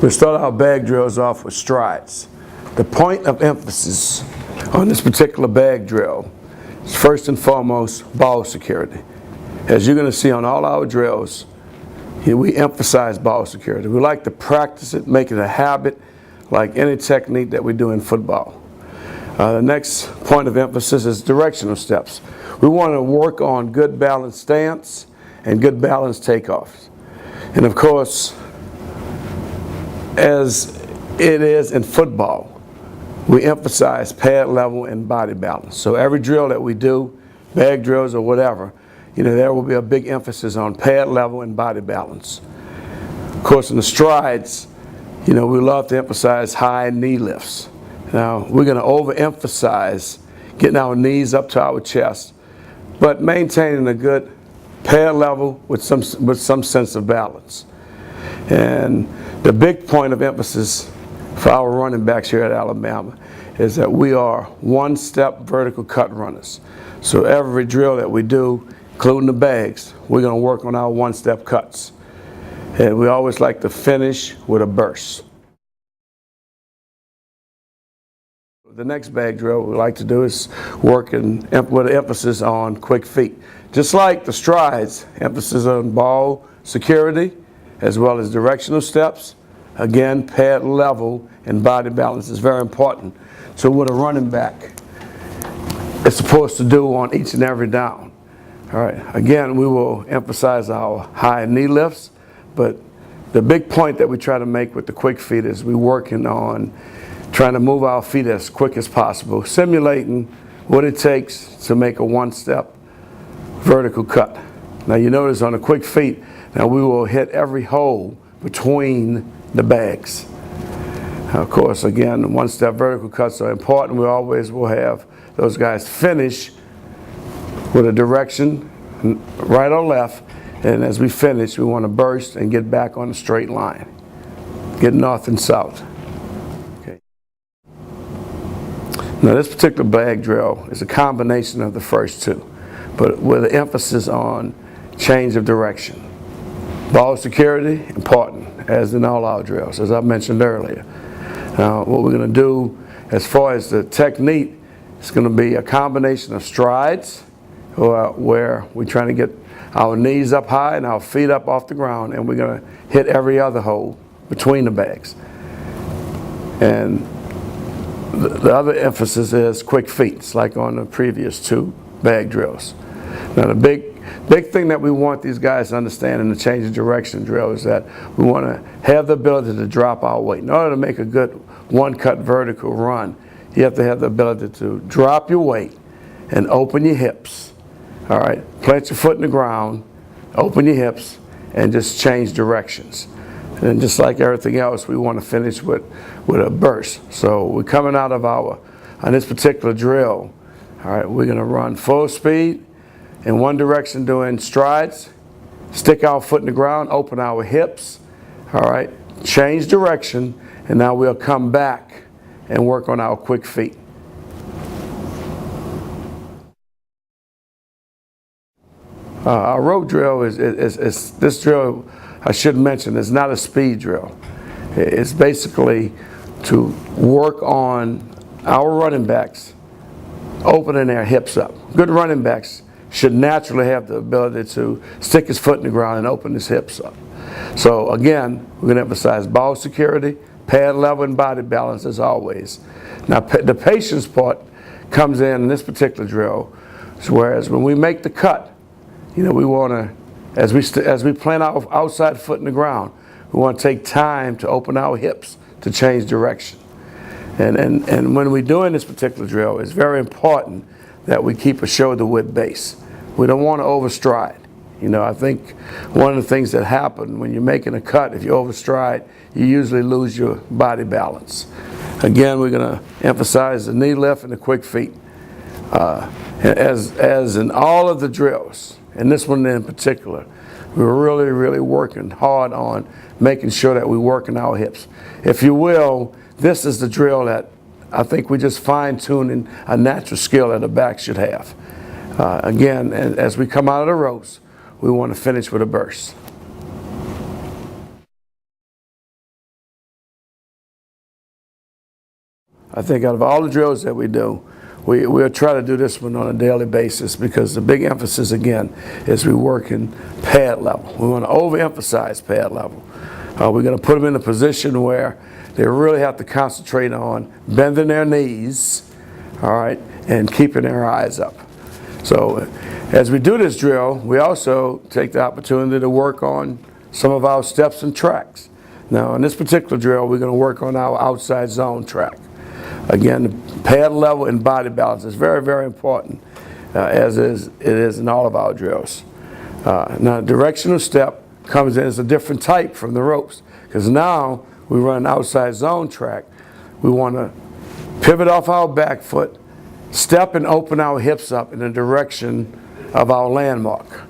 We'll start our bag drills off with strides. The point of emphasis on this particular bag drill is first and foremost ball security. As you're going to see on all our drills, we emphasize ball security. We like to practice it, make it a habit, like any technique that we do in football. The next point of emphasis is directional steps. We want to work on good balanced stance and good balanced takeoffs. And of course, as it is in football, we emphasize pad level and body balance. So every drill that we do, bag drills or whatever, there will be a big emphasis on pad level and body balance. Of course, in the strides, we love to emphasize high knee lifts. Now, we're going to overemphasize getting our knees up to our chest, but maintaining a good pad level with some sense of balance. And the big point of emphasis for our running backs here at Alabama is that we are one-step vertical cut runners. So every drill that we do, including the bags, we're going to work on our one-step cuts. And we always like to finish with a burst. The next bag drill we like to do is work with an emphasis on quick feet. Just like the strides, emphasis on ball security as well as directional steps. Again, pad level and body balance is very important. So what a running back is supposed to do on each and every down. All right. Again, we will emphasize our high knee lifts, but the big point that we try to make with the quick feet is we're working on trying to move our feet as quick as possible, simulating what it takes to make a one-step vertical cut. Now you notice on the quick feet, now we will hit every hole between the bags. Now, of course, again, one-step vertical cuts are important. We always will have those guys finish with a direction, right or left, and as we finish, we want to burst and get back on a straight line, get north and south. Okay. Now, this particular bag drill is a combination of the first two, but with an emphasis on change of direction. Ball security, important, as in all our drills, as I mentioned earlier. Now, what we're going to do as far as the technique, it's going to be a combination of strides, where we're trying to get our knees up high and our feet up off the ground, and we're going to hit every other hole between the bags. And the other emphasis is quick feet, like on the previous two bag drills. Now, the big thing that we want these guys to understand in the change of direction drill is that we want to have the ability to drop our weight. In order to make a good one-cut vertical run, you have to have the ability to drop your weight and open your hips. All right, plant your foot in the ground, open your hips, and just change directions. And just like everything else, we want to finish with a burst. So we're coming out of on this particular drill, all right, we're going to run full speed in one direction doing strides, stick our foot in the ground, open our hips, all right, change direction, and now we'll come back and work on our quick feet. Our road drill is this drill, I should mention, is not a speed drill. It's basically to work on our running backs opening their hips up. Good running backs should naturally have the ability to stick his foot in the ground and open his hips up. So again, we're going to emphasize ball security, pad level, and body balance as always. Now the patience part comes in this particular drill, whereas when we make the cut, we want to, as we plant our outside foot in the ground, we want to take time to open our hips to change direction. And when we're doing this particular drill, it's very important that we keep a shoulder width base. We don't want to overstride. I think one of the things that happen when you're making a cut, if you overstride, you usually lose your body balance. Again, we're going to emphasize the knee lift and the quick feet. As in all of the drills, and this one in particular, we're really, really working hard on making sure that we're working our hips. If you will, this is the drill that I think we just fine-tuning a natural skill that a back should have. Again, as we come out of the ropes, we want to finish with a burst. I think out of all the drills that we do, we'll try to do this one on a daily basis, because the big emphasis, again, is we work in pad level. We want to overemphasize pad level. We're going to put them in a position where they really have to concentrate on bending their knees, all right, and keeping their eyes up. So as we do this drill, we also take the opportunity to work on some of our steps and tracks. Now, in this particular drill, we're going to work on our outside zone track. Again, the pad level and body balance is very, very important, as it is in all of our drills. Now, directional step comes in as a different type from the ropes, because now we run an outside zone track. We want to pivot off our back foot, step and open our hips up in the direction of our landmark.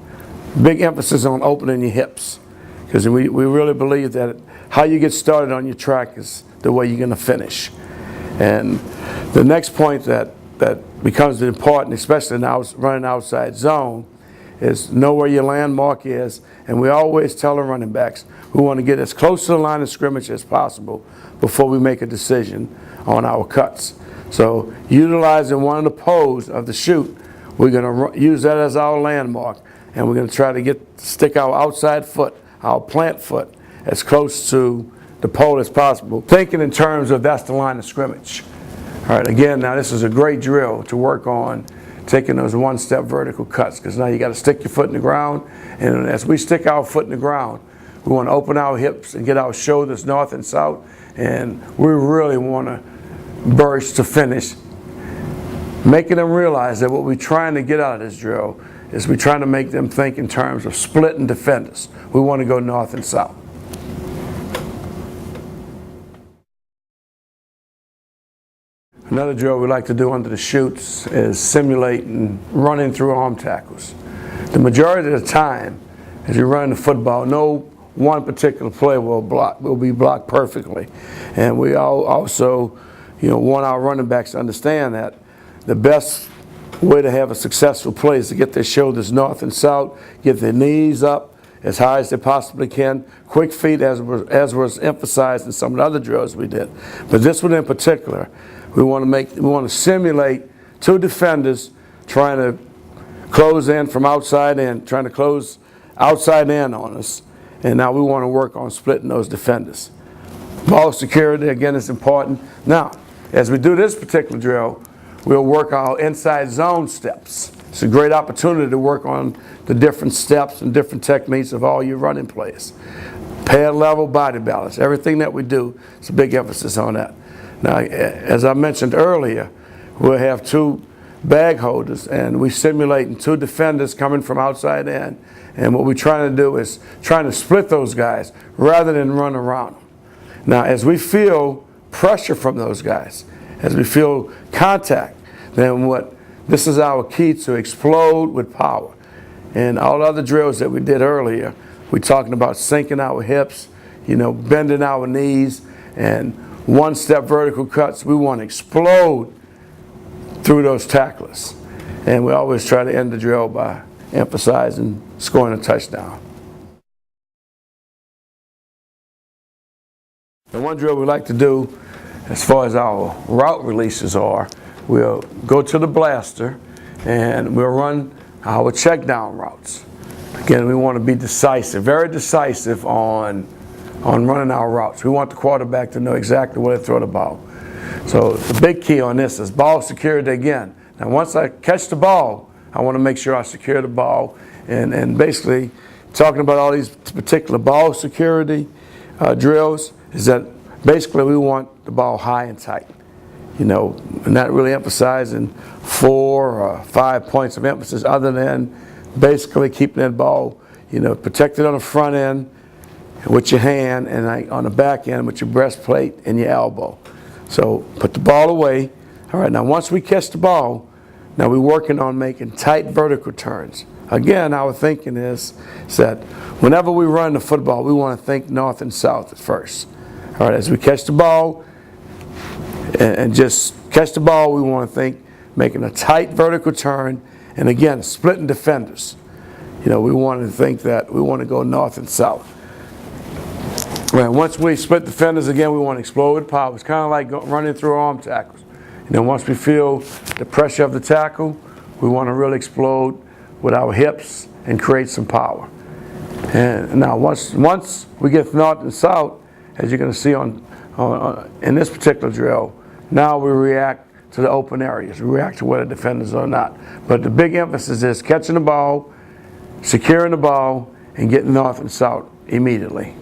Big emphasis on opening your hips, because we really believe that how you get started on your track is the way you're going to finish. And the next point that becomes important, especially in running outside zone, is know where your landmark is. And we always tell the running backs we want to get as close to the line of scrimmage as possible before we make a decision on our cuts. So utilizing one of the poles of the chute, we're going to use that as our landmark, and we're going to try to stick our outside foot, our plant foot, as close to the pole as possible, thinking in terms of that's the line of scrimmage. All right, again, now this is a great drill to work on taking those one-step vertical cuts, because now you got to stick your foot in the ground, and as we stick our foot in the ground, we want to open our hips and get our shoulders north and south, and we really want to burst to finish, making them realize that what we're trying to get out of this drill is we're trying to make them think in terms of splitting defenders. We want to go north and south. Another drill we like to do under the chutes is simulating running through arm tackles. The majority of the time, as you run the football, no one particular player will be blocked perfectly. And we also want our running backs to understand that the best way to have a successful play is to get their shoulders north and south, get their knees up as high as they possibly can, quick feet as was emphasized in some of the other drills we did. But this one in particular, we want to simulate two defenders trying to close in from outside in, trying to close outside in on us. And now we want to work on splitting those defenders. Ball security, again, is important. Now, as we do this particular drill, we'll work our inside zone steps. It's a great opportunity to work on the different steps and different techniques of all your running plays. Pad level, body balance, everything that we do, it's a big emphasis on that. Now, as I mentioned earlier, we'll have two bag holders, and we're simulating two defenders coming from outside in. And what we're trying to do is trying to split those guys rather than run around them. Now, as we feel pressure from those guys, as we feel contact, then this is our key to explode with power. And all the other drills that we did earlier, we're talking about sinking our hips, bending our knees, and one-step vertical cuts. We want to explode through those tacklers. And we always try to end the drill by emphasizing scoring a touchdown. The one drill we like to do as far as our route releases are, we'll go to the blaster and we'll run our check down routes. Again, we want to be decisive, very decisive on running our routes. We want the quarterback to know exactly where to throw the ball. So the big key on this is ball security again. Now once I catch the ball, I want to make sure I secure the ball. And basically talking about all these particular ball security drills is that basically we want the ball high and tight. And not really emphasizing 4 or 5 points of emphasis other than basically keeping that ball, protected on the front end with your hand and on the back end with your breastplate and your elbow. So put the ball away. All right, now once we catch the ball, now we're working on making tight vertical turns. Again, our thinking is that whenever we run the football, we want to think north and south at first. All right, as we catch the ball and just catch the ball, we want to think making a tight vertical turn, and again, splitting defenders. We want to think that we want to go north and south. Well, once we split defenders again, we want to explode with power. It's kind of like running through arm tackles. And then once we feel the pressure of the tackle, we want to really explode with our hips and create some power. And now once we get north and south, as you're going to see in this particular drill, now we react to the open areas. We react to where the defenders are not. But the big emphasis is catching the ball, securing the ball, and getting north and south immediately.